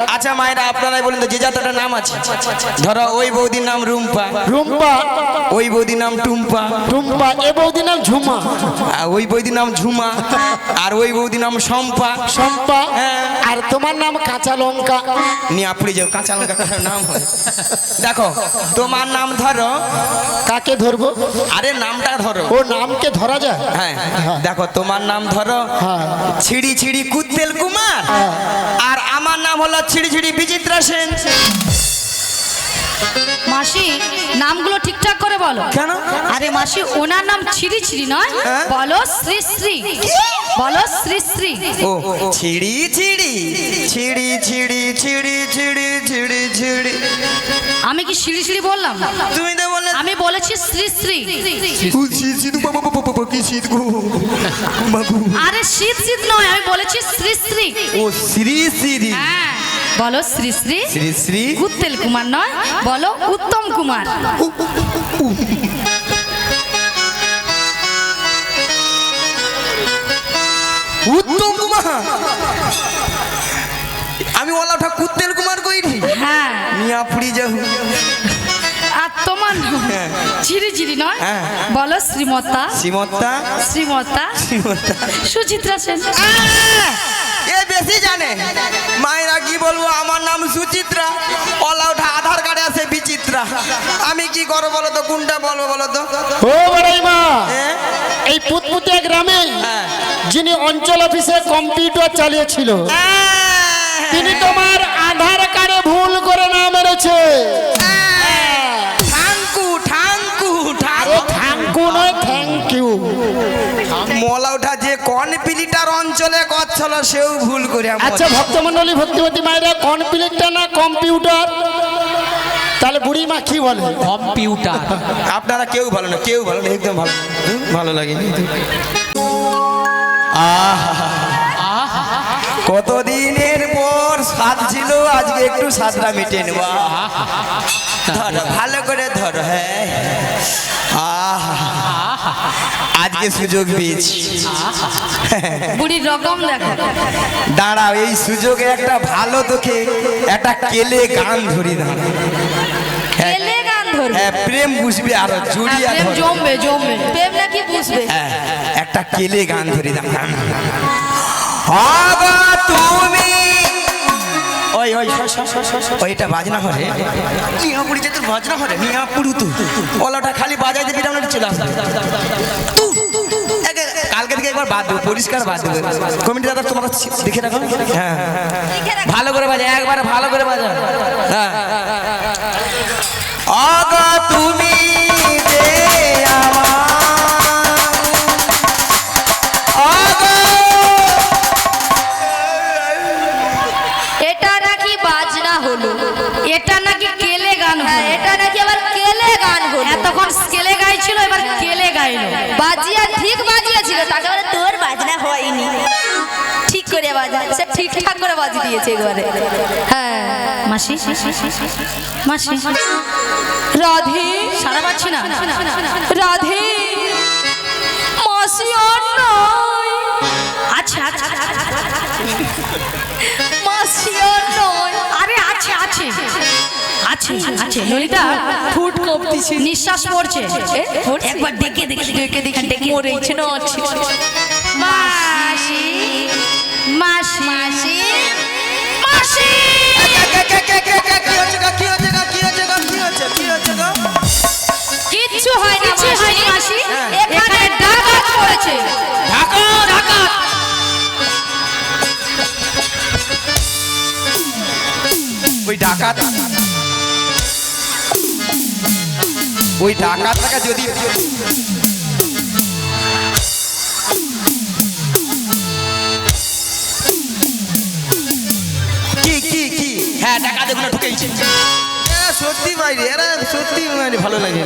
আচ্ছা মায়েরা আপনারাই বলেন তো, যে যাত্রাটার নাম আছে, ধরো ওই বৌদির নাম রুম্পা, রুম্পা, ওই বৌদির নাম টুম্পা, টুম্পা, এ বৌদির নাম ঝুমা, আর ওই বৌদির নাম ঝুমা, আর ওই বৌদির নাম শম্পা, শম্পা, আর তোমার নাম কাঁচা লঙ্কা। নিয়ে আপনি যাও, কাঁচা লঙ্কা কাঁচা নাম হয়। দেখো তোমার নাম ধরো, কাকে ধরবো? আরে নামটা ধরো। ও নামকে ধরা যায়? হ্যাঁ দেখো তোমার নাম ধরো ছিড়ি ছিড়ি কুত্তেল কুমার, আর আমার নাম হলো ছিড়ি ছিড়ি বিচিত্রা সেন। মাসি নামগুলো ঠিকঠাক করে বলো। কেন? আরে মাসি ওনার নাম ছিড়ি ছিড়ি নয়, বলো শ্রী শ্রী, বলো শ্রী শ্রী। ও ছিড়ি ছিড়ি ছিড়ি ছিড়ি ছিড়ি ছিড়ি ছিড়ি ছিড়ি। আমি কি সিঁড়ি সিঁড়ি বললাম? তুমি তো বললে। আমি বলেছি শ্রী শ্রী। আরে শীত শীত নয়, আমি বলেছি শ্রী শ্রী। ও শ্রী শ্রী। হ্যাঁ বলো শ্রী শ্রী। শ্রী শ্রী কুত্তেল কুমার নয়, বলো উত্তম কুমার। উত্তম কুমার। আমি ওলা ওঠা কুত্তেল কুমার কইনি। হ্যাঁ মিয়া পুরি যাও। আর তোমার ঝিরি ঝিরি নয়, বলো শ্রীমতা। শ্রীমতা শ্রীমতা শ্রীমতা সুচিত্রা সেন। এ বেশি জানে। মায়েরা কি বলবো, আমার নাম সুচিত্রা, ওলা ওঠা আধার কার্ডে আছে বিচিত্রা। আমি কি করবো বলো তো, কোনটা বলবো বলো তো? ও বড়াই মা, এই পুতপুতিয়া গ্রামে যিনি অঞ্চল অফিসে কম্পিউটার চালিয়েছিল, তিনি তোমার আধার কার্ডে ভুল করে নাম মেরেছে। ঠাঙ্কু ঠাঙ্কু আরে থ্যাংকু নয়, থ্যাংক ইউ। মলা ওঠা যে কনপিলিটার অঞ্চলে করছিল সেও ভুল করে। আচ্ছা ভক্তমন্ডলী, ভক্তিবতী মায়েরা, কম্পিউটার না কম্পিউটার? তাহলে বুড়ি মা কি বলে? কম্পিউটার। আপনারা কেউ ভালো না, কেউ ভালো না, একদম ভালো ভালো লাগেনি। কতদিনের পর স্বাদ ছিল, আজকে একটু স্বাদটা মিটে নেওয়া। ধরো ভালো করে ধরো। হ্যাঁ আজকে সুযোগ পেয়েছি। বুড়ির রকম দেখো। দাঁড়াও, এই সুযোগে একটা ভালো তোকে একটা কেলে গান ধরি। দাঁড়া, কেলে গান ধরবে। হ্যাঁ প্রেম বুঝবে, আরো জড়িয়ে প্রেম জমবে জমবে, প্রেম নাকি বুঝবে। একটা কেলে গান ধরি। দাঁড়া, তুমি ওই ওই ওইটা বাজনা করে মিয়াপুরি, যে তোর বাজনা করে মিয়াপুরু, তো ওলাটা খালি বাজাই দিবি, আমরা চলে আসবে। কালকে থেকে একবার বাদ দেবো, পরিষ্কার বাদ দেবো। কমিটি দাদা তোমরা দেখে রাখো। হ্যাঁ ভালো করে বাজা, একবার ভালো করে বাজা। হ্যাঁ আগা তুমি যে এটা নাকি বাজনা হলো, এটা নাকি কেলে গান হলো, এটা নাকি আবার কেলে গান হলো। এতক্ষণ স্কেলে গাইছিল, এবার কেলে গাইলো। বাজিয়া ঠিক বাজিয়েছিল, তাকে বলে তোর বাজনা হয়নি, ঠিক করে বাজা, সে ঠিকঠাক করে বাজি দিয়েছে একবারে। হ্যাঁ মাসি মাসি রাধে, সারা পাচ্ছি না। রাধে মাসি আর নয়। আচ্ছা আচ্ছা মাসি আর নয়। আরে আছে আছে আছে আছে। ললিতা ফুট কপতিছে, নিঃশ্বাস পড়ছে। একবার ডেকে দেখে ডেকে দেখে ডেকে মরেছে না। মাসি মাসি মাসি মাসি। কিচ্ছু হয় না, কিছু হয়নি মাসি। এখানে ডাকাত পড়েছে। ডাকাত ডাকাত। ওই ডাকাত, ওই ডাকাতটাকে যদি কি কি কি, হ্যাঁ ডাকাত এগুলো ঢুকেছে। সত্যি বাইরে, এরা সত্যি মানে ভালো লাগে।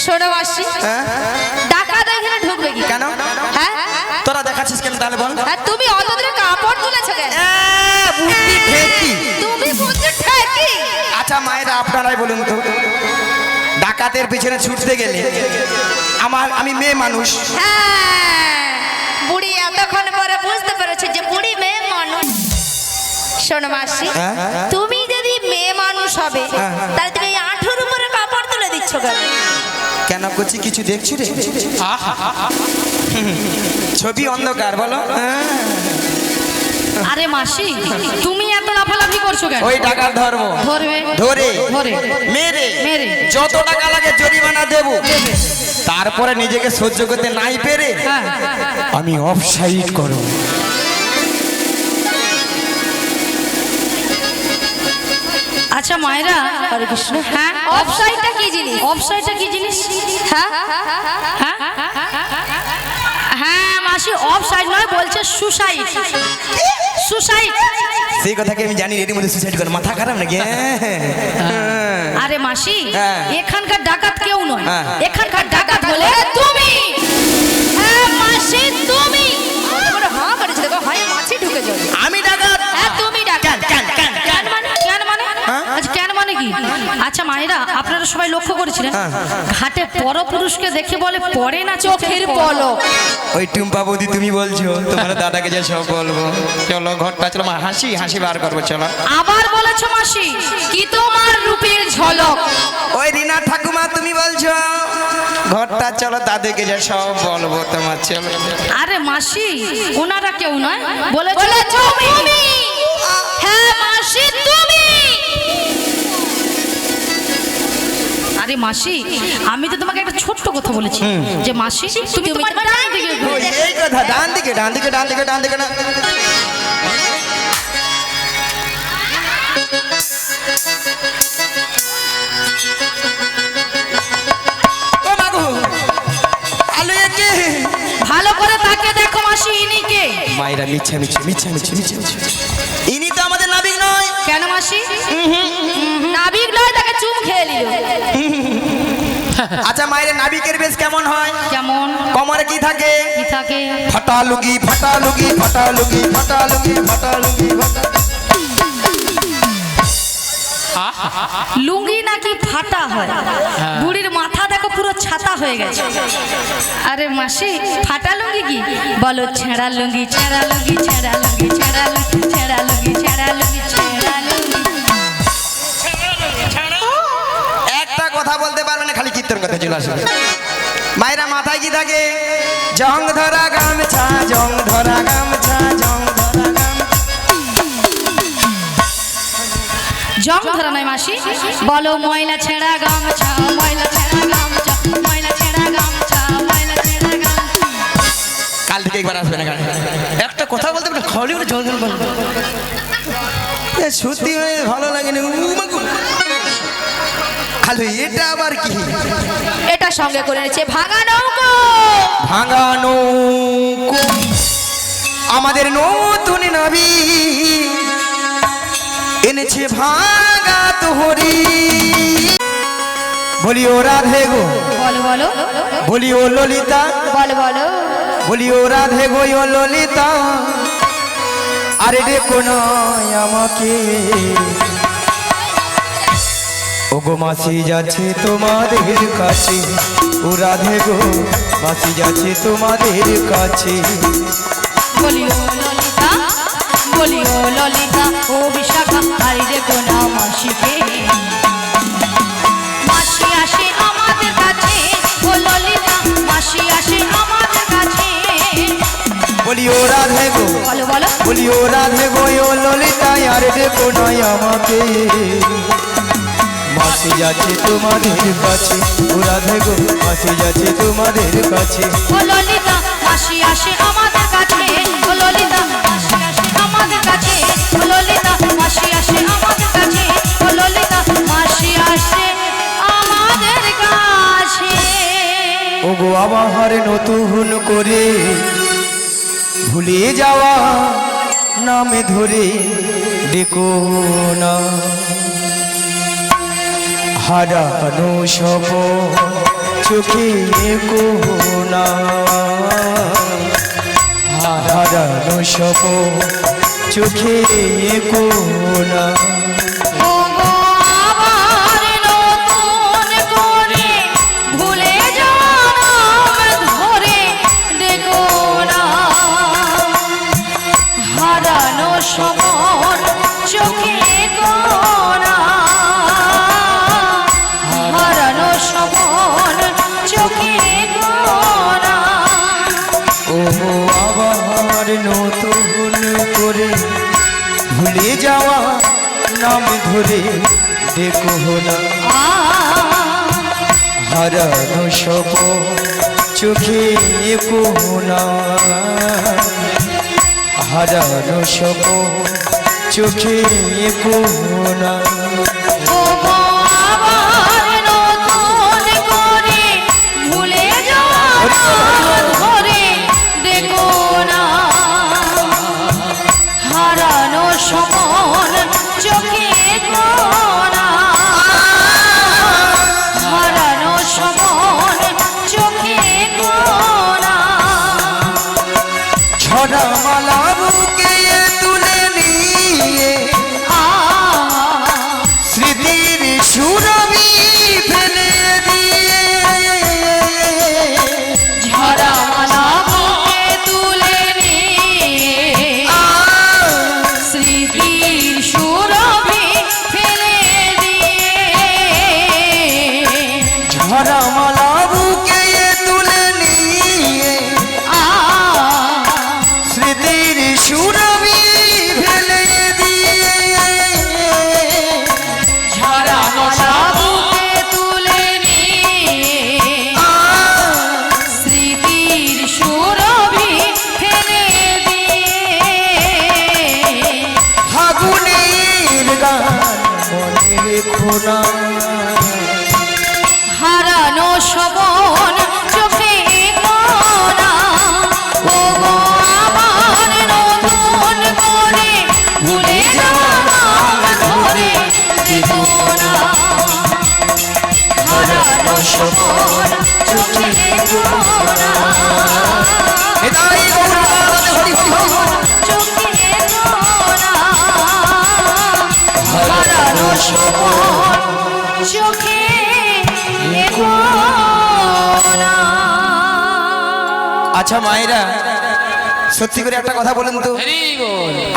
শোনো মাসি, ডাকাত এখানে ঢুকবে কি? কেন? হ্যাঁ তোরা দেখাচ্ছিস কেন তাহলে বল? আর তুমি অত দূরে কাপড় তুলেছো কেন? বুদ্ধি ঠেকি। তুমি বুঝতে ঠেকি। আচ্ছা মায়েরা আপনারাই বলুন তো, ডাকাতের পিছনে ছুটতে গেলে আমি মেয়ে মানুষ। হ্যাঁ বুড়ি এতক্ষণ পরে বুঝতে পেরেছে যে বুড়ি মেয়ে মানুষ। শোনো মাসি, হ্যাঁ? তুমি যদি মেয়ে মানুষ হবে তাহলে তুমি এই 18 উপরে কাপড় তুলে দিচ্ছ কেন? কেন করছি কিছু দেখছি রে? ছবি অন্ধকার বলো। আরে মাসি তুমি এত লাফালাফি করছো কেন? ওই টাকার ধর্ম ধরবে ধরে ধরে মেরে মেরে যত টাকা লাগে জরিমানা দেব, তারপরে নিজেকে সহ্য করতে নাই পেরে হ্যাঁ আমি অফসাইড করব। আচ্ছা মায়েরা, হরে কৃষ্ণ। হ্যাঁ অফসাইডটা কি জিনিস? অফসাইডটা কি জিনিস? হ্যাঁ হ্যাঁ হ্যাঁ মাসি অফসাইড নয়, বলছে সুসাইড। সুসাইড। সেই কথা কি আমি জানি? এর মধ্যে সুসাইড করে মাথা খারাপ নাকি? আরে মাসি হ্যাঁ। এখানকার ডাকাত কেউ নয়, হ্যাঁ। এখানকার ডাকাত বলে তুমি। হ্যাঁ মাসি তুমি। বড় হ্যাঁ করেছে, দেখো হয় মাছি ঢুকে যাবে। আমি ডাকাত? হ্যাঁ তুমি ডাকাত। কেন মানে? কেন মানে? হ্যাঁ? আচ্ছা কেন মানে কি? আচ্ছা মায়েরা, আপনারা সবাই লক্ষ্য করেছিলেন ঘাটে পরপুরুষকে দেখে বলে পড়ে না চোখের পলক। ওই টুম্পা বৌদি তুমি বলছো তোমার দাদাকে যে সব বলবো। চলো ঘরটা চলো, মা হাসি হাসি বার করবো চলো। আবার বলেছো মাসি কি তোমার রূপের ঝলক। ওই রিনা ঠাকুমা তুমি বলছো ঘরটা চলো, দাদাকে যে সব বলবো তোমার চলো। আরে মাসি ওনারা কেউ নয়, বলেছো তুমি। হ্যাঁ মাসি তুমি। আরে মাসি আমি তো তোমাকে একটা ছোট্ট কথা বলেছি যে মাসি তুমি তোমার ডান দিকে ঘুরো। ওই এই কথা, ডান দিকে ডান দিকে ডান দিকে ডান দিকে না। ও মাগো, আলো একে ভালো করে তাকে দেখো মাসি, ইনি কে? মায়েরা মিছে মিছে মিছে মিছে মিছে মিছে। ইনি তো আমাদের নাবিক নয়। কেন মাসি? নাবিক নয়, তাকে চুম খেয়ে নিল। আচ্ছা মায়ের নাবিকের বেশ কেমন হয়? কেমন? কোমরে কি থাকে? কি থাকে? ফাটা লুগি ফাটা লুগি ফাটা লুগি ফাটা লুগি ফাটা লুগি ফাটা। লুঙ্গি নাকি ফাটা হয়? বুড়ির মাথা দেখো পুরো ছাতা হয়ে গেছে। আরে মাসি ফাটা লুঙ্গি কি? বলো ছেঁড়া লুঙ্গি ছেঁড়া লুঙ্গি ছেঁড়া লুঙ্গি ছেঁড়া লুঙ্গি ছেঁড়া লুঙ্গি ছেঁড়া লুঙ্গি ছেঁড়া লুঙ্গি। একটা কথা বলতে পারবে না, খালি কীর্তন কথা চলে আসবে। মায়েরা মাথায় কি থাকে? জং ধরা গামছা জং ধরা গামছা জং ধরা গামছা। জং ধরা নয় মাসি, বলো ময়লা ছেঁড়া গামছা ময়লা ছেঁড়া গামছা ময়লা ছেঁড়া গামছা ময়লা ছেঁড়া গামছা। কাল থেকে একবার আসবে না গানে। একটা কথা বলতে পারবে খালি করে জল জল বলবে। সত্যি ভালো লাগে না। খালি এটা আবার কি? এটা সঙ্গে করে এনেছে ভাঙা নৌকো। ভাঙা নৌকো আমাদের নতুন নবী এনেছে ভাঙা তোহরি। বলি ও রাধে গো, বলো বলো বলি ও ললিতা, বলো বলো। বলি ও রাধে গো ও ললিতা, আরে দেখো না আমাকে। ও গো মাসি যাচ্ছে তোমাদের কাছে, ও রাধে গো মাসি যাচ্ছে তোমাদের কাছে। বলি ও ললিতা বলি ও ললিতা ও বিশাখা আরে দেখো না মাসিকে। মাসি আসে আমাদের কাছে ও ললিতা মাসি আসে আমাদের কাছে। বলি ও রাধে গো, বলো বলো বলি ও রাধে গো ও ললিতা, আরে দেখো না আমাকে। মাসি যাচ্ছে তোমাদের কাছে, ও রাধে গো মাসি যাচ্ছে তোমাদের কাছে। ও ললিতা মাসি আসে আমাদের কাছে ও ললিতা মাসি আসে আমাদের কাছে ও ললিতা মাসি আসে আমাদের কাছে ও ললিতা মাসি আসে আমাদের কাছে। ও গো আবার নতুন করে ভুলে যাওয়া নামে ধরে ডেকো না, হারানো সব চোখে কো না, হারানো সব চোখে কো না। ও গো আবার নতুন করে ভুলে যাওয়া নাম ধরে ডেকো না, হারানো সমর ভুলে যাওয়া নাম ধরে দেখো না হারানো সব চোখে কোনা হারানো সব চোখে কোনা ও গো আবার নতুন করে ভুলে যাওয়া ধরে দেখো না হারানো সমন চোখে কোনা হারানো সমন চোখে কোনা ছড়া মালা বুকে তুলে নিয়ে স্মৃতির সুরভি ফেলে দিয়ে ঝরা মালা বুকে তুলে নিয়ে স্মৃতির সুরভি ফেলে দিয়ে ঝরা মালা বুকে তুলে নিয়ে স্মৃতির সুরভি ফেলে দিয়ে ঝরা মালা বুকে তুলে নিয়ে স্মৃতির সুরভি ফেলে দিয়ে ফাগুনের গান মনে রেখো না হারানো সবন চোখে কোনা ও গো আবার নতুন করে ভুলে যাওয়া নাম ধরে দেখো না হারানো সবন চোখে কোনা এটাই গৌরবাদ হরি হরি হরি চোখে কোনা হারানো সবন চোখে কোনা আচ্ছা মায়েরা সত্যি করে একটা কথা বলেন তো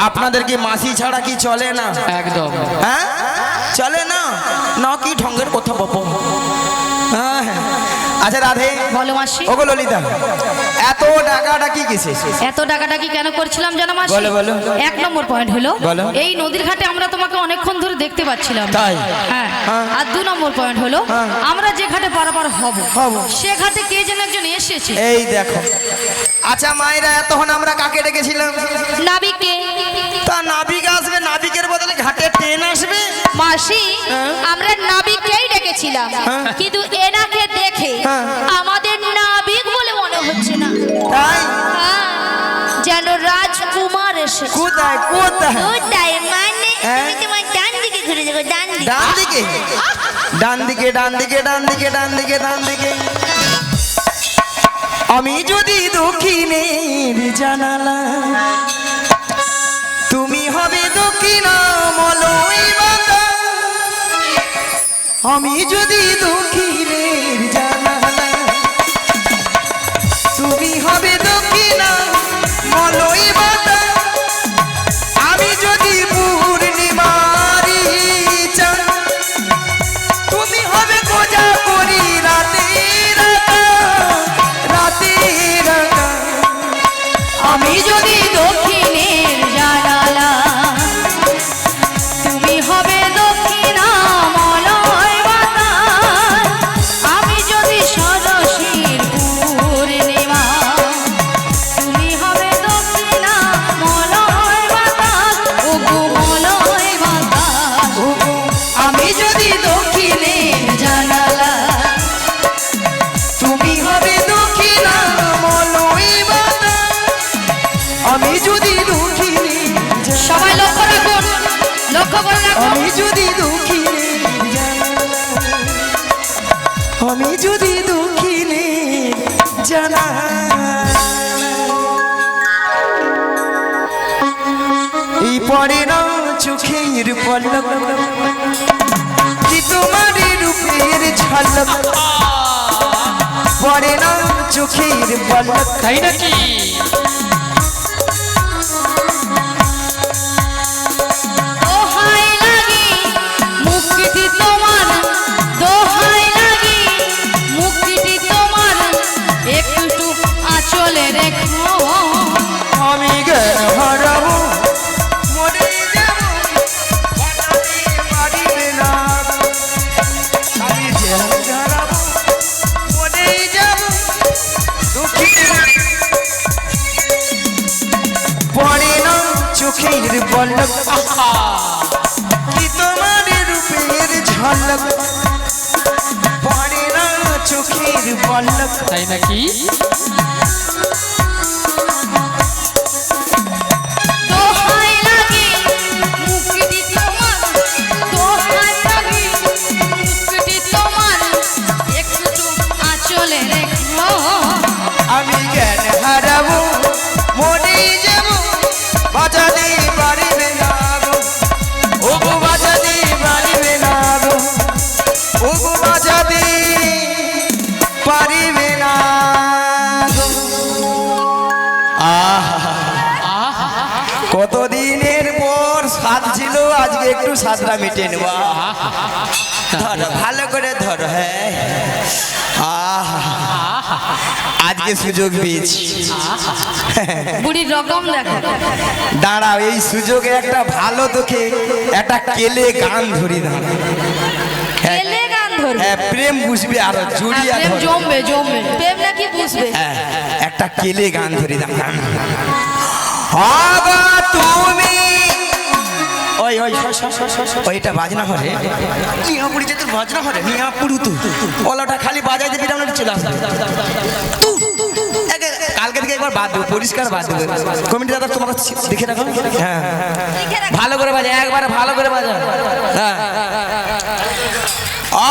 আপনাদের কি মাসি ছাড়া কি চলে না একদম হ্যাঁ চলে না না কি ঢঙ্গের কথা বাপ হ্যাঁ হ্যাঁ। আচ্ছা রাধে বলো মাসি ওগো ললিতা এত ডাকাডাকি কিসে এত ডাকাডাকি কেন করছিলাম জানো মাসি বলো, বলো। 1 নম্বর পয়েন্ট হলো বলো। এই নদীর ঘাটে আমরা তোমাকে অনেকক্ষণ ধরে দেখতে পাচ্ছিলাম তাই? হ্যাঁ হ্যাঁ। আর 2 নম্বর পয়েন্ট হলো হ্যাঁ। আমরা যে ঘাটে পারাপার হব হব। সে ঘাটে কে যেন একজন এসেছে এই দেখো আচ্ছা মায়েরা এতক্ষণ আমরা কাকে ডেকেছিলাম নাবিককে তা নাবিক আসবে নাবিকের বদলে ঘাটে ট্রেন আসবে মাসি হ্যাঁ। আমরা নাবিককেই ডেকেছিলাম হ্যাঁ। কিন্তু এনাকে দেখে হ্যাঁ। আমাদের নাবিক বলে মনে হচ্ছে না তাই হ্যাঁ, যেন রাজকুমার এসেছে কোথায় কোথায় কোথায় মানে হ্যাঁ। তুমি তোমার ডান দিকে ঘুরে যাবো ডান দিকে ডান দিকে ডান দিকে ডান দিকে ডান দিকে ডান দিকে ডান দিকে আমি যদি দক্ষিণের জানালা তুমি হবে দক্ষিণামলয় বাতা আমি যদি দক্ষিণের জানালা তুমি হবে দক্ষিণামলয় বাতা আমি যদি পূর্ণিমারি চাঁদ তুমি হবে কোজা করি রাতে রাতে আমি যদি দক্ষিণের জানালা তুমি হবে দক্ষিণামলয় বাতাস আমি যদি ষোড়শীর পূর্ণিমা তুমি হবে দক্ষিণামলয় বাতাস ও গোমলয় বাতাস আমি যদি দক্ষিণের জানালা তুমি হবে দক্ষিণামলয় বাতা আমি যদি দক্ষিণে সবাই লক্ষ্য রাখুন লক্ষ্য করে রাখুন আমি যদি দক্ষিণে আমি যদি দক্ষিণে জানা এই পরে না চোখের পলক কি তোমার রূপের ঝলক পরে না চোখের পলক তাই নাকি দোহাই লাগি মুক্তি তোমার দোহাই লাগি মুক্তি তোমার একটু আঁচলে রেখো আমি জ্ঞান হারাবো মরে যাব কি তোমার রূপের ঝলক পড়ে না চোখের পলক। তাই নাকি? দোহাই লাগে মুক্তি তোমার, দোহাই লাগে মুক্তি তোমার, একটু আঁচলে রেখো। আমি জ্ঞান হারাবো মরে যাব বাজাতে পারিবে না গো, ও গো বাজাতে পারিবে না গো, ও গো বাজাতে পারিবে না গো। আহা কতদিনের পর স্বাদ ছিল, আজকে একটু স্বাদটা মিটে নেব। ধরো ভালো করে ধরো। হ্যাঁ আহা আজকে সুযোগ পেয়েছি। বুড়ির রকম দেখো। দাঁড়াও, এই সুযোগে একটা ভালো তোকে একটা কেলে গান ধরি দাঁড়া। কেলে গান ধরবে। হ্যাঁ প্রেম বুঝবে আরো জড়িয়া প্রেম ধরো। জমবে জমবে। প্রেম নাকি বুঝবে? হ্যাঁ একটা কেলে গান ধরি দাঁড়া। আগা তুমি ওই ওই ওইটা বাজনা হরে নিয়া পুরি যে তোর বাজনা হরে নিয়া পুরু তু ওলাটা খালি বাজাই দিবি আমরা চলে আসবে। কালকে থেকে একবার বাদ দেবো, পরিষ্কার বাদ দেবো। কমিটি দাদা তোমরা দেখে রাখো। হ্যাঁ ভালো করে বাজা, একবারে ভালো করে বাজা। হ্যাঁ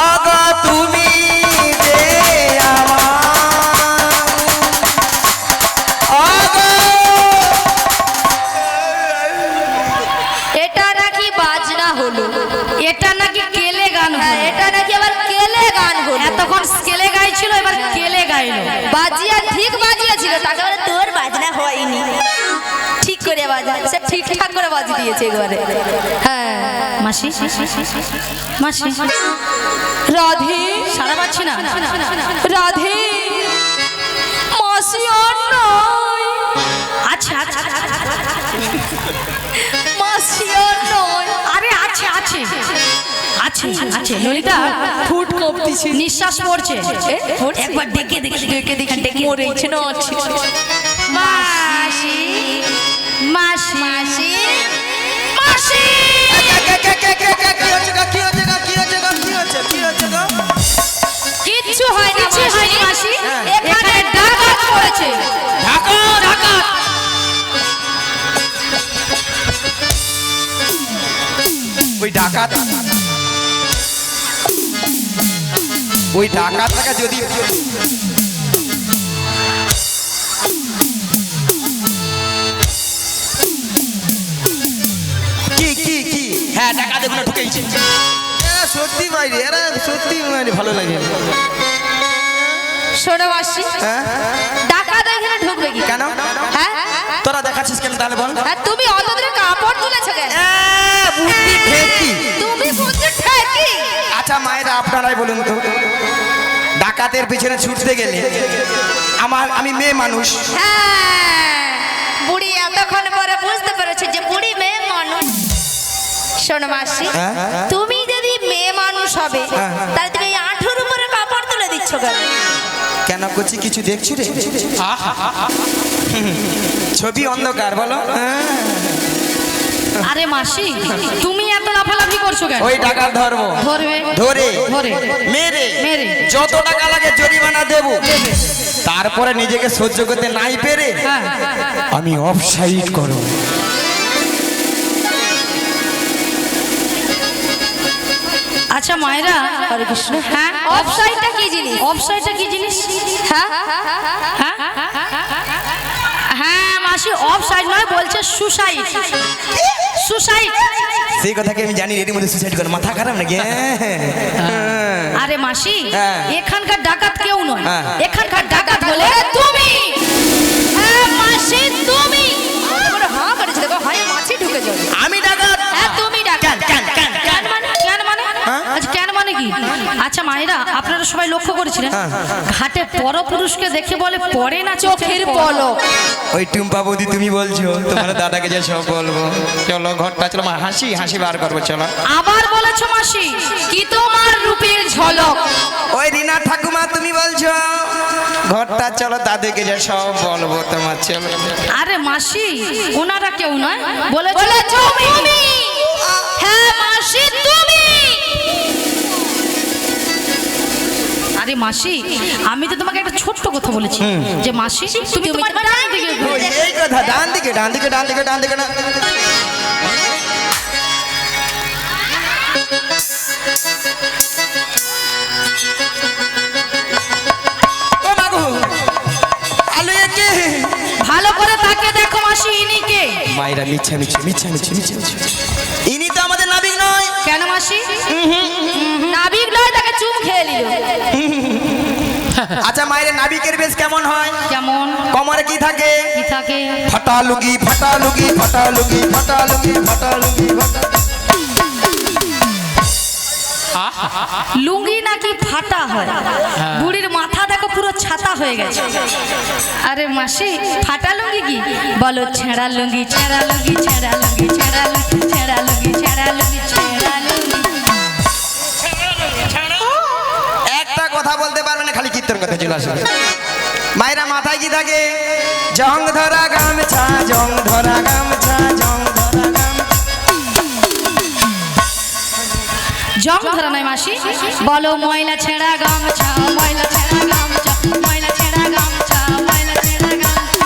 আগা তুমি যে আমার আগা এটা নাকি বাজনা হলো, এটা নাকি কেলে গান হ্যাঁ হলো। এটা নাকি আবার কেলে গান হলো। এতক্ষণ স্কেলে গাইছিল, এবার কেলে গাইলো। বাজিয়া ঠিক বাজিয়েছিল, তাকে বলে তোর বাজনা হয়নি। ঠিক করে বাজা, সে ঠিকঠাক করে বাজি দিয়েছে একবারে। হ্যাঁ মাসি মাসি রাধে, সারা পাচ্ছি না। রাধে মাসি আর নয়। আচ্ছা আচ্ছা মাসি আর নয়। আরে আছে আছে আছে আছে। ললিতা ফুট কপতিছে, নিঃশ্বাস পড়ছে। একবার ডেকে দেখি ডেকে দেখি ডেকে মরেছে না। মাসি মাসি মাসি মাসি। কিচ্ছু হয় না, কিছু হয়নি মাসি। এখানে ডাকাত পড়েছে। ডাকাত। ওই ডাকাতটাকে যদি কি কি কি হ্যাঁ ডাকাত এগুলো ঢুকেইছে। সত্যি বাইরে এরা সত্যি মানে ভালো লাগে। শোনো মাসি, হ্যাঁ ডাকাত এখানে ঢুকবে কি? কেন? হ্যাঁ তোরা দেখাচ্ছিস কেন তাহলে বল? আর তুমি অত দূরে কাপড় তুলেছো কেন? বুদ্ধি ঠেকি। তুমি বুঝতে ঠেকি। আচ্ছা মায়েরা আপনারাই বলুন তো, ডাকাতের পিছনে ছুটতে গেলে আমি মেয়ে মানুষ। হ্যাঁ বুড়ি এতক্ষণ পরে বুঝতে পেরেছে যে বুড়ি মেয়ে মানুষ। শোনো মাসি, হ্যাঁ? তুমি যদি মেয়ে মানুষ হবে তাহলে তুমি এই আঁঠুর উপরে কাপড় তুলে দিচ্ছ কেন? কেন করছি কিছু দেখছি রে? ছবি অন্ধকার বলো। আরে মাসি তুমি এত লাফালাফি করছো কেন? ওই টাকা ধরবো, ধরবে ধরে ধরে মেরে মেরে যত টাকা লাগে জরিমানা দেব, তারপরে নিজেকে সহ্য করতে নাই পেরে হ্যাঁ। আমি অফসাইড করব। আচ্ছা মায়েরা, হরে কৃষ্ণ। হ্যাঁ অফসাইডটা কি জিনিস? অফসাইডটা কি জিনিস? হ্যাঁ হ্যাঁ হ্যাঁ মাসি, অফসাইড নয়, বলছে সুসাইড। সুসাইড। সেই কথা কি আমি জানি? এর মধ্যে সুসাইড করে মাথা খারাপ নাকি? আরে মাসি হ্যাঁ। এখানকার ডাকাত কেউ নয়, হ্যাঁ। এখানকার ডাকাত বলে তুমি। হ্যাঁ মাসি তুমি। হ্যাঁ করেছে দেখো, হয় মাছি ঢুকে যাবে। আমি ডাকাত? হ্যাঁ তুমি ডাকাত। কেন কেন মানে? কেন মানে? আচ্ছা কেন মানে কি? আচ্ছা মায়েরা, আপনারা সবাই লক্ষ্য করেছিলেন ঘাটে পরপুরুষকে দেখে বলে পড়ে না চোখের পলক। ওই টুম্পা বৌদি তুমি বলছো তোমার দাদাকে যে সব বলবো। চলো ঘরটা চলো, মা হাসি হাসি বার করবো চলো। আবার বলেছো মাসি কি তোমার রূপের ঝলক। ওই রিনা ঠাকুমা তুমি বলছো ঘরটা চলো, দাদুকে যে সব বলবো তোমার চলো। আরে মাসি ওনারা কেউ নয়, বলেছো তুমি। আরে মাসি, আমি তো তোমাকে একটা ছোট্ট কথা বলেছি যে মাসি তুমি তোমার ডান দিকে ওই ঘুরে এই কথা, ডান দিকে ডান দিকে ডান দিকে ডান দিকে না। ও মাগো, আলো একে ভালো করে তাকে দেখো মাসি, ইনি কে? মায়েরা মিছা মিছা মিছা মিছা মিছা মিছা। ইনি তো আমাদের নাবিক নয়। কেন মাসি? নাবিক নয়, তাকে চুম খেয়ে নিল। আচ্ছা মায়ের নাবিকের বেশ কেমন হয়? কেমন? কমরে কি থাকে? কি থাকে? ফাটা লুগি ফাটা লুগি ফাটা লুগি ফাটা লুগি ফাটা লুগি ফাটা। লুঙ্গি নাকি ফাটা হয়? বুড়ির মাথা দেখো পুরো ছাতা হয়ে গেছে। আরে মাসি, ফাটা লুঙ্গি কি? বলো ছেঁড়া লুঙ্গি, ছেঁড়া লুঙ্গি, ছেঁড়া লুঙ্গি, ছেঁড়া লুঙ্গি, ছেঁড়া লুঙ্গি, ছেঁড়া লুঙ্গি, ছেঁড়া লুঙ্গি। একটা কথা বলতে পারবে না, খালি কীর্তন কথা চলে আসে। মায়েরা মাথায় কি থাকে? জং ধরা গামছা, জং ধরা গামছা, জং ধরা গামছা। জং ধরা নাই মাসি, বলো ময়লা ছেঁড়া গামছা, ময়লা ছেঁড়া গামছা, ময়লা ছেঁড়া গামছা, ময়লা ছেঁড়া গামছা।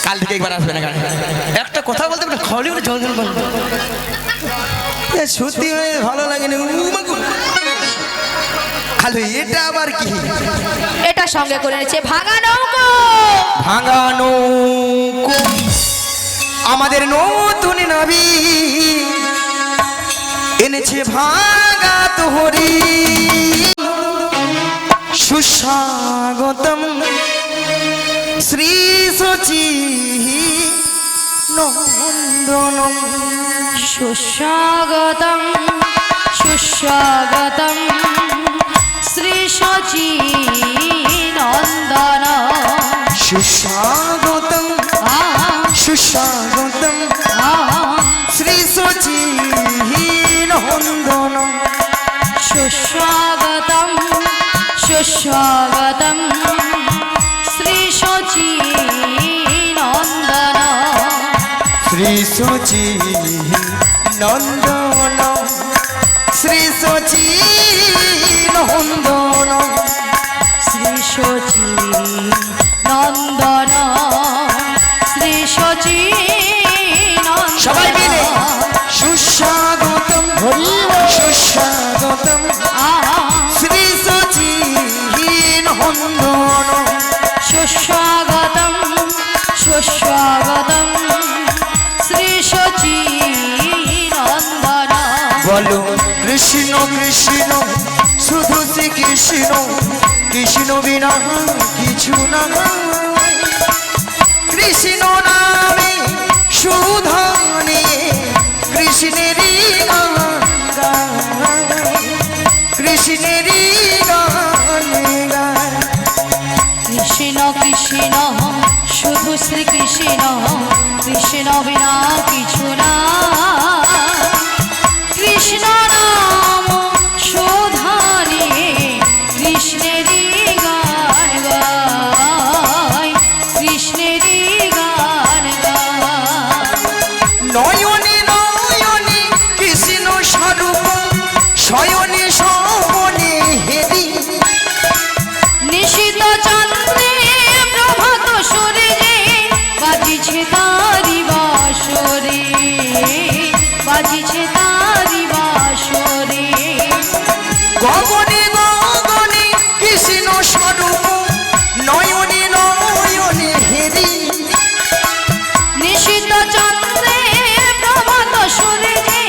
কাল থেকে একবার আসবে না গান। একটা কথা বলতে পারবে না, খালি বলে জল জল বলবে। এ সত্যি ভালো লাগে না। হ্যালো, এটা আবার কি? এটা সঙ্গে করে এনেছে ভাঙা নৌকো। ভাঙা নৌকো, আমাদের নতুন নবী এনেছে ভাঙা তোহরি। সুস্বাগতম শ্রী সচি নন্দনম। সুস্বাগতম, সুস্বাগতম শ্রী সচি নন্দন। সুস্বাগতম সুস্বাগতম শ্রী সচি নন্দনম। সুস্বাগতম, সুস্বাগতম শ্রী সচি নন্দন। শ্রী সচি নন্দনম, শ্রী সচি নন্দনম। শ্রী সচি নন্দন, শ্রী সচি সবাই মিলে নন্দন। সুস্বাগতম সুস্বাগতম শ্রী সচি নন্দনম। সুস্বাগতম, সুস্বাগতম শ্রী সচি নন্দন। বলো কৃষ্ণ কৃষ্ণ, শুধু শ্রী কৃষ্ণ, কৃষ্ণ বিনা কিছু না। কৃষ্ণ নামে সুধা নিয়ে কৃষ্ণেরই গান গায়, কৃষ্ণেরই গান গায়। কৃষ্ণ কৃষ্ণ, শুধু শ্রী কৃষ্ণ, কৃষ্ণ বিনা কিছু না। কৃষ্ণ নাম শোধানে কৃষ্ণেরই গান গায়, কৃষ্ণেরই গান গায়। নয়নে নয়নে কৃষ্ণ স্বরূপ, শয়নে শয়নে হেরি। নিশিত চন্দ্রে প্রভাত সূর্যে বাজিছে তারি বাঁশরে, বাজিছে তারি বাঁশরে। গগনে গগনে কৃষ্ণ স্বরূপ, নয়নে নয়নে হেরি। নিশিত চন্দ্রে প্রভাত সূর্যে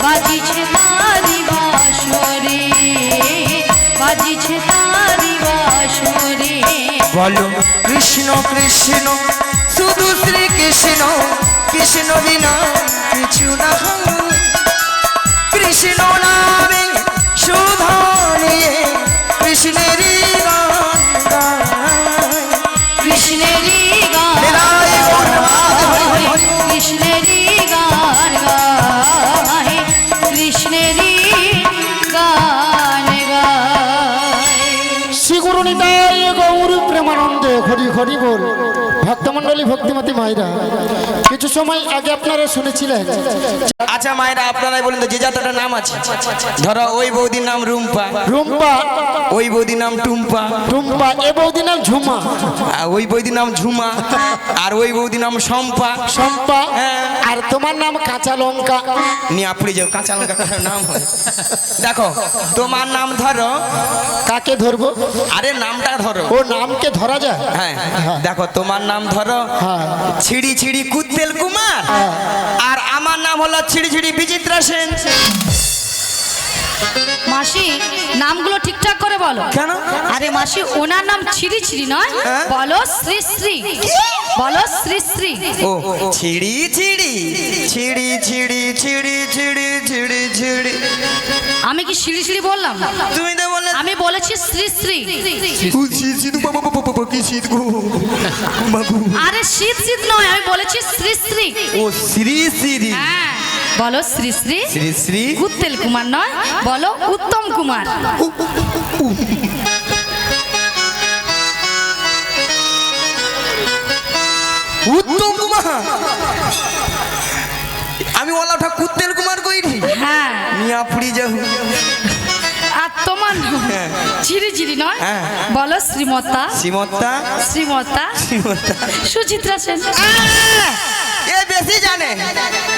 বাজিছে তারি বাঁশরে, বাজিছে তারি বাঁশরে। বলো কৃষ্ণ কৃষ্ণ, শুধু শ্রী কৃষ্ণ, কৃষ্ণ বিনা কিছু না। কৃষ্ণ নামে সুধা নিয়ে কৃষ্ণেরই গান গায়। কৃষ্ণেরই গান নিরায় গুণ গায়, কৃষ্ণেরই গান গায়, কৃষ্ণেরই গান গায়। শ্রী গুরু নিতাই গৌর প্রেমানন্দে হরি হরি বল। ভক্তমণ্ডলী ভক্তিমতী মায়েরা, কিছু সময় আগে আপনারা শুনেছিলেন। আচ্ছা মায়েরা আপনারাই বলেন তো, যে যাত্রাটার নাম আছে, ধরো ওই বৌদির নাম রুম্পা, রুম্পা, ওই বৌদির নাম টুম্পা, টুম্পা, এ বৌদির নাম ঝুমা, আর ওই বৌদির নাম ঝুমা, আর ওই বৌদির নাম শম্পা, শম্পা, হ্যাঁ। আর তোমার নাম কাঁচা লঙ্কা। নিয়ে আপনি যাও, কাঁচা লঙ্কা কাটার নাম হয়। দেখো তোমার নাম ধরো, কাকে ধরবো? আরে নামটা ধরো। ও নামকে ধরা যায়? হ্যাঁ দেখো তোমার নাম ধরো হ্যাঁ। ছিড়ি ছিড়ি কুত্তেল কুমার, আর আমার নাম হলো ছিড়ি ছিড়ি বিচিত্রা সেন। মাসি নামগুলো ঠিকঠাক করে বলো। কেন? আরে মাসি ওনার নাম ছিড়ি ছিড়ি নয়, হ্যাঁ? বলো শ্রী শ্রী, বলো শ্রী শ্রী। ও ছিড়ি ছিড়ি ছিড়ি ছিড়ি ছিড়ি ছিড়ি ছিড়ি ছিড়ি। আমি কি সিঁড়ি সিঁড়ি বললাম? তুমি তো বললে আমি বলেছি শ্রী শ্রী। আরে শীত শীত নয়, আমি বলেছি শ্রী শ্রী। ও শ্রী শ্রী হ্যাঁ, বলো শ্রী শ্রী। শ্রী শ্রী উত্তেল কুমার নয়, বলো উত্তম কুমার। উত্তম কুমার। আমি ওলা ওঠা কুত্তেল কুমার কইনি, হ্যাঁ, মিয়া পুরি যাও। আর তোমার ঝিরি ঝিরি নয়, হ্যাঁ। বলো শ্রীমতা, শ্রীমত্তা শ্রীমতা শ্রীমত্তা। সুচিত্রা সেন। এ বেশি জানে,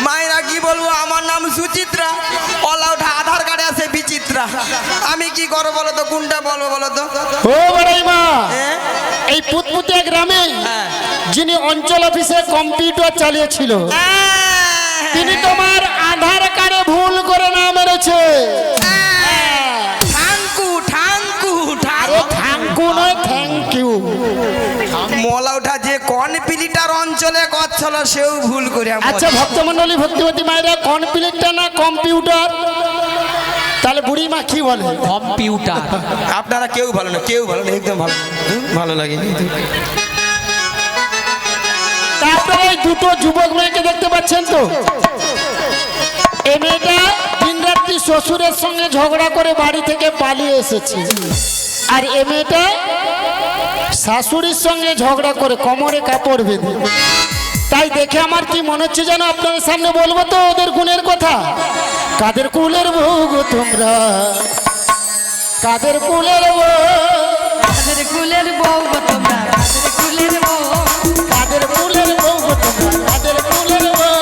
মায়েরা কি বলবো, আমার নাম সুচিত্রা, ওলা ওঠা আধার কার্ডে আছে বিচিত্রা। আমি কি করবো বলো তো, কোনটা বলবো বলো তো? ও বড়াই মা, হ্যাঁ? এই পুতপুতিয়া গ্রামে হ্যাঁ। যিনি অঞ্চল অফিসে কম্পিউটার চালিয়েছিল, তিনি তোমার আধার কার্ডে ভুল করে নাম মেরেছে। ঠাঙ্কু ঠাঙ্কু আরে ঠাঙ্কু থ্যাংকু নয়, থ্যাংক ইউ। মলা ওঠা যে কনপিলিটার অঞ্চলে গচ্ছল, সেও ভুল করে আচ্ছা ভক্তমণ্ডলী ভক্তিমতী মায়েরা, কনপ্লিটটা না কম্পিউটার? তাহলে বুড়ি মা কি বলে? কম্পিউটার। আপনারা কেউ ভালো না, কেউ ভালো না, একদম ভালো না। ভালো লাগে তারপরে এই দুটো যুবক মেয়েকে দেখতে পাচ্ছেন তো, এই মেয়েটা দিন রাত্রি শ্বশুরের সঙ্গে ঝগড়া করে বাড়ি থেকে পালিয়ে এসেছে, আর এ মেয়েটা শাশুড়ির সঙ্গে ঝগড়া করে কোমরে কাপড় বেঁধে। তাই দেখে আমার কি মনে হচ্ছে যেন আপনাদের সামনে বলবো তো ওদের গুণের কথা। কাদের কুলের বউ গো তোমরা, কাদের কুলের বউ, কাদের কুলের বউ গো তোমরা, কাদের কুলের বউ, কাদের কুলের বউ গো তোমরা, কাদের কুলের বউ।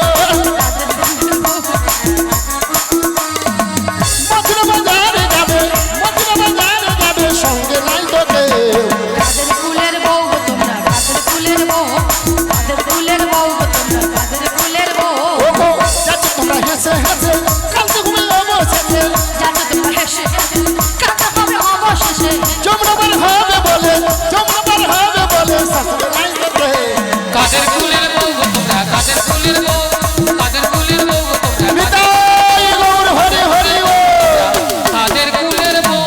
মথুরা বাজারে যাবে, মথুরা বাজারে যাবে, সঙ্গে নাই তো কেউ। কাদের কুলের বউ গো তোমরা, কাদের কুলের বউ, কাদের কুলের বউ গো তোমরা, কাদের কুলের বউ। ও গো, যাচ্ছে তোমরা হেসে হেসে, কাল তো ঘুমিয়ে অবশেষে, যাতে তোমরা হেসে হেসে, কাঁদতে হবে অবশেষে। যমুনাবার হবে বলে, যমুনাবার হবে বলে, শাশুড়ি নাই তো কেউ। কাদের কুলের বউ গো তোমরা, কাদের কুলের বউ, কাদের কুলের বউ গো তোমরা, নিতাই গৌর হরি হরি ও। কাদের কুলের বউ।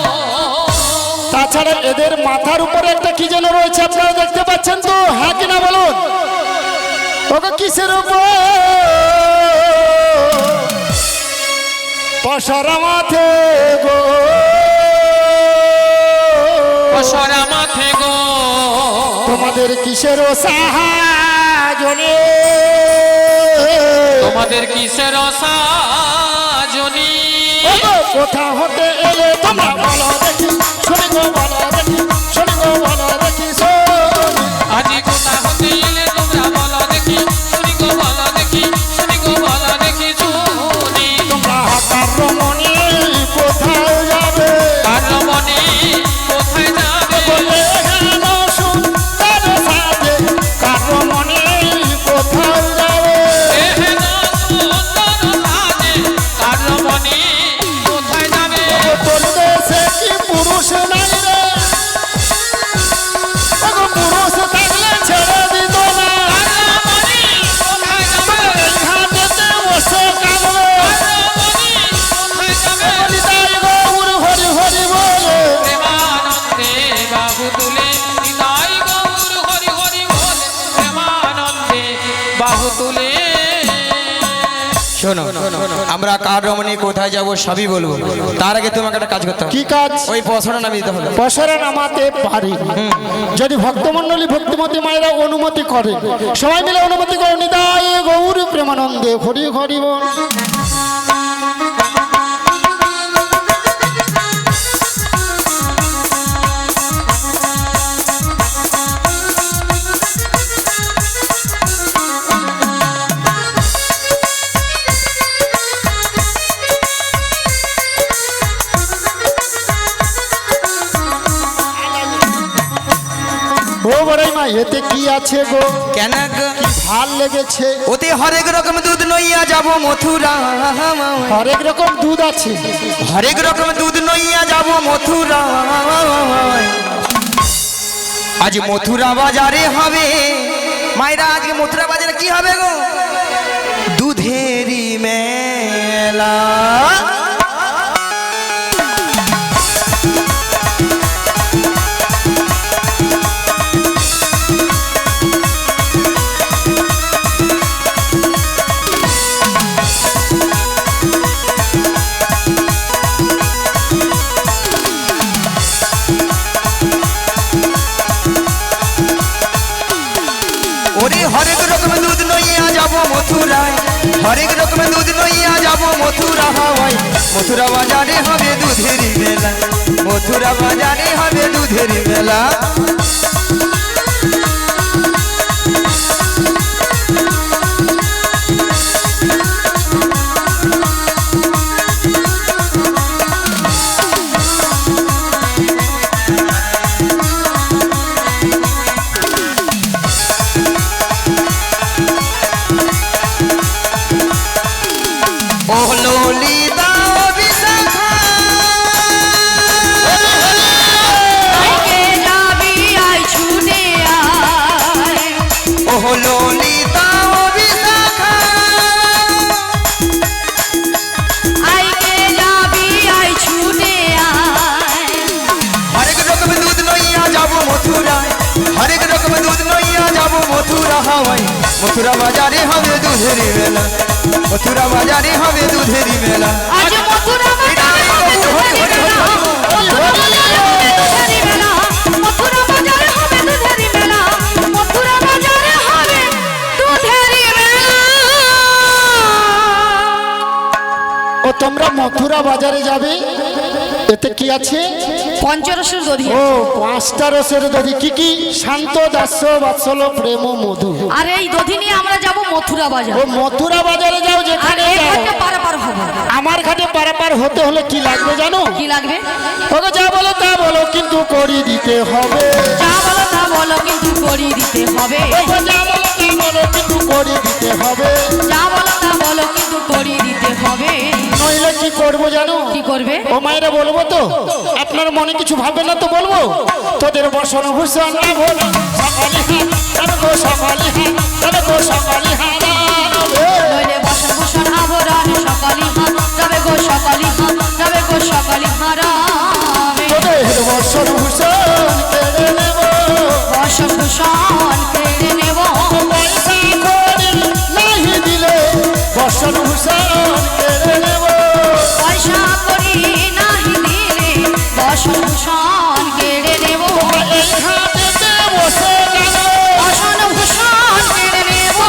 তাছাড়া এদের মাথার উপরে একটা কি যেন রয়েছে, আপনারা দেখতে পাচ্ছেন তো? হ্যাঁ কিনা বলুন? ওকে কিসের উপর? পশরা মাথে গো, অসরা মাথে গো, তোমাদের কিসের সাহায্যে? তোমাদের কিসের সাজনি। ওগো, কোথা হতে এলে তোমরা বলো দেখি, শুনি গো বলো দেখি, শুনি গো বলো দেখি শুনি। আজি কোথা হতে এলে তোমরা বলো দেখি, শুনি গো বলো দেখি, শুনি গো বলো দেখি শুনি। তোমরা হাতার রমণী কোথায় যাবে? কার মনে কোথায় যাবে? বলে গেল সুন্দর সাজে, কার রমণী কোথায় যাবে? এহে না সুন্দর সাজে, কার মনে কোথায় যাবে? তোর দেশে কি পুরুষ নাই রে? শোনো আমরা কার রমণী কোথায় যাব সবই বলবো, তার আগে তোমাকে একটা কাজ করতে হবে। কি কাজ? ওই পছন্দ নামে দিতে হবে। পসরা নামাতে পারি যদি ভক্তমণ্ডলী ভক্তিমতী মায়েরা অনুমতি করে, সবাই মিলে অনুমতি করে নিতাই গৌর প্রেমানন্দে হরি হরি বল। ও বড়াই মা, এতে কি আছে গো? কেন গো? ভাল লেগেছে। ওতে হরেক রকম দুধ নইয়া যাব মথুরা, হরেক রকম দুধ আছে। হরেক রকম দুধ নইয়া যাব মথুরা। আজ মথুরা বাজারে হবে মায়েরা, আজকে মথুরা বাজারে কি হবে গো? দুধেরি মেলা। ওরে হরেক রকম দুধ নইয়া যাব মথুরায়, হরেক রকম দুধ নইয়া যাব মথুরা হয়। মথুরা বাজারে হবে দুধেরি মেলা, মথুরা বাজারে হবে দুধেরি মেলা। ও ললিতা ও বিশাখা, আইকে যাবি আই ছুটে আয়, ও ললিতা ও বিশাখা। আইকে যাবি আই ছুটে আয়, হরেক রকম দুধ নইয়া যাব মথুরায়, হরেক রকম দুধ নইয়া যাব মথুরা হয়। মথুরা বাজারে হবে দুধেরি মেলা, মথুরা বাজারে হবে দুধেরি মেলা। আজ মথুরা বাজারে হবে দুধেরি মেলা, দুধেরি মেলা, মথুরা বাজারে হবে দুধেরি মেলা, মথুরা বাজারে হবে দুধেরি মেলা। ও তোমরা মথুরা বাজারে যাবে, এতে কি আছে? পঞ্চরসের দধি। ও 5টা রসের দধি। কি কি? শান্ত, দাস্য, বাৎসল, প্রেম, মধু। আর এই দধি নিয়ে আমরা যাব মথুরা বাজার। ও মথুরা বাজারে যাও, আর যেখানে এই যাও। ঘাটে পারাপার হবো। আমার ঘাটে পারাপার হতে হলে কি লাগবে জানো? কি লাগবে? ওকে যা বলো তা বলো, কিন্তু করি দিতে হবে। যা বলো তা বলো, কিন্তু করি দিতে হবে। ওকে যা বলো তা বলো, কিন্তু করি দিতে হবে। যা বলো তা বলো, কিন্তু করি দিতে হবে। নইলে কি করবো জানো? কি করবে? ও মায়েরা বলবো তো, আপনার মনে কিছু ভাববে না তো বলবো। তোদের বসন ভূষণ আভরণ সকালে হাত, তবে গো সকালে হাত, তবে গো সকালে হাত। নইলে বসন ভূষণ আভরণ সকালি হাত, তবে গো সকালি হাত, তবে গো সকালি হারাবে। তোদের বসন ভূষণ কেড়ে নেব, বসন ভূষণ কেড়ে নেব। পয়সা করি নাহি দিলে বসন ভূষণ কেড়ে নেব। পয়সা করি নাহি দিলে বসন ভূষণ কেড়ে নেব। এই ঘাটেতে বসে গেল, বসন ভূষণ কেড়ে নেব।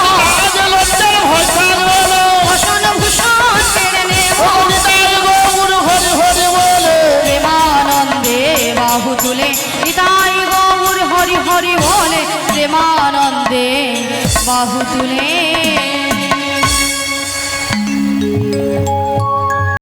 আজ লজ্জার ভয় থাকবে না। বসন ভূষণ কেড়ে নেব। ও নিতাই গৌর হরি হরি বলে, প্রেমানন্দে বাহু তুলে নিতাই গৌর হরি হরি বলে, প্রেমানন্দে বাহু তুলে।